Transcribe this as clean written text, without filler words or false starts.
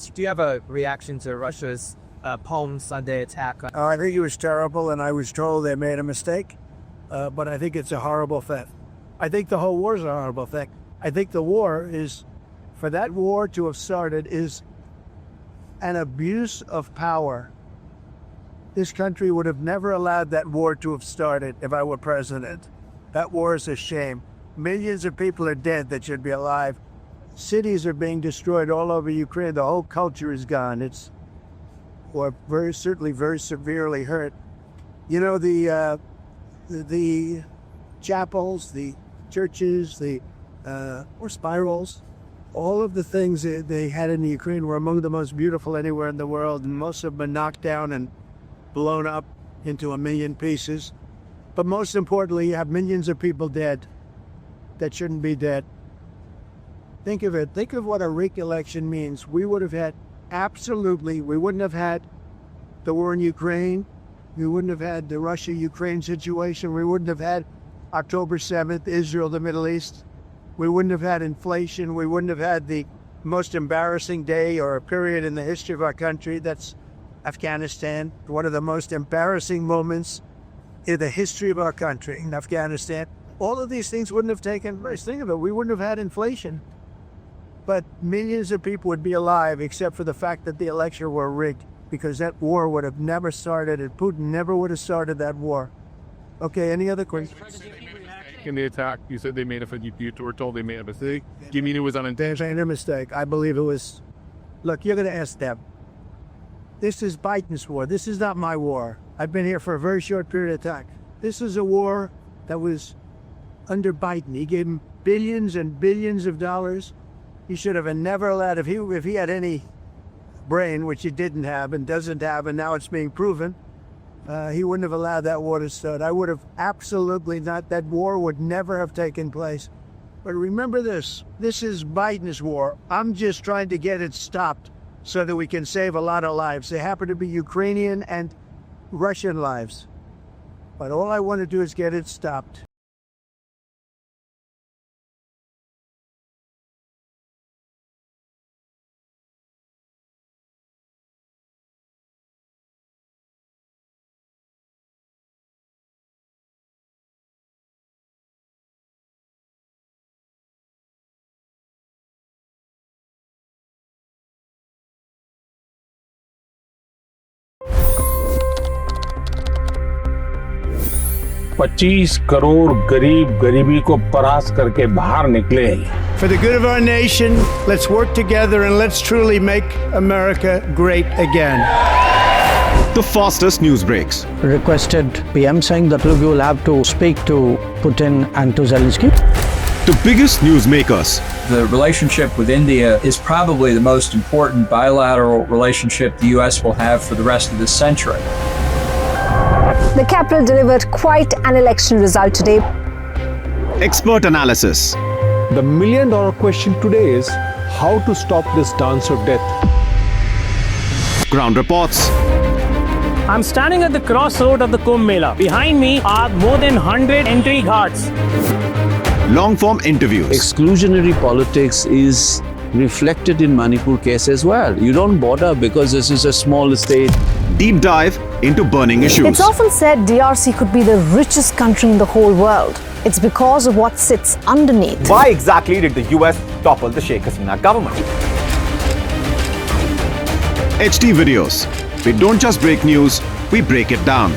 Do you have a reaction to Russia's Palm Sunday attack? I think it was terrible, and I was told they made a mistake. But I think it's a horrible thing. I think the whole war is a horrible thing. I think the war is, for that war to have started, is an abuse of power. This country would have never allowed that war to have started if I were president. That war is a shame. Millions of people are dead that should be alive. Cities are being destroyed all over Ukraine. The whole culture is gone. Or certainly very severely hurt. You know, the chapels, the churches, or spirals, all of the things that they had in the Ukraine were among the most beautiful anywhere in the world, and most have been knocked down and blown up into a million pieces. But most importantly, you have millions of people dead that shouldn't be dead. Think of it. Think of what a Rick election means. We wouldn't have had the war in Ukraine. We wouldn't have had the Russia-Ukraine situation. We wouldn't have had October 7th, Israel, the Middle East. We wouldn't have had inflation. We wouldn't have had the most embarrassing day or period in the history of our country. That's Afghanistan. One of the most embarrassing moments in the history of our country in Afghanistan. All of these things wouldn't have taken place. Think of it. We wouldn't have had inflation. But millions of people would be alive except for the fact that the election were rigged, because that war would have never started, and Putin never would have started that war. Okay, any other questions? In the attack, you said they made you were told they made a mistake. Do you mean it was unintentional? There's a mistake. I believe it was. Look, you're going to ask them. This is Biden's war. This is not my war. I've been here for a very short period of time. This is a war that was under Biden. He gave him billions and billions of dollars. He should have never allowed, if he had any brain, which he didn't have and doesn't have, and now it's being proven, he wouldn't have allowed that war to start. I would have absolutely not. That war would never have taken place. But remember this is Biden's war. I'm just trying to get it stopped so that we can save a lot of lives. They happen to be Ukrainian and Russian lives. But all I want to do is get it stopped. $25 crore गरीब गरीबी को परास्त करके बाहर निकले। For the good of our nation, let's work together and let's truly make America great again. The fastest news breaks. Requested PM saying that look, you will have to speak to Putin and to Zelensky. The biggest news makers. The relationship with India is probably the most important bilateral relationship the U.S. will have for the rest of this century. The capital delivered quite an election result today. Expert analysis. The million-dollar question today is how to stop this dance of death. Ground reports. I'm standing at the crossroad of the Kumbh Mela. Behind me are more than 100 entry guards. Long-form interviews. Exclusionary politics is reflected in Manipur case as well. You don't bother because this is a small state. Deep dive into burning issues. It's often said DRC could be the richest country in the whole world. It's because of what sits underneath. Why exactly did the US topple the Sheikh Hasina government? HT videos. We don't just break news, we break it down.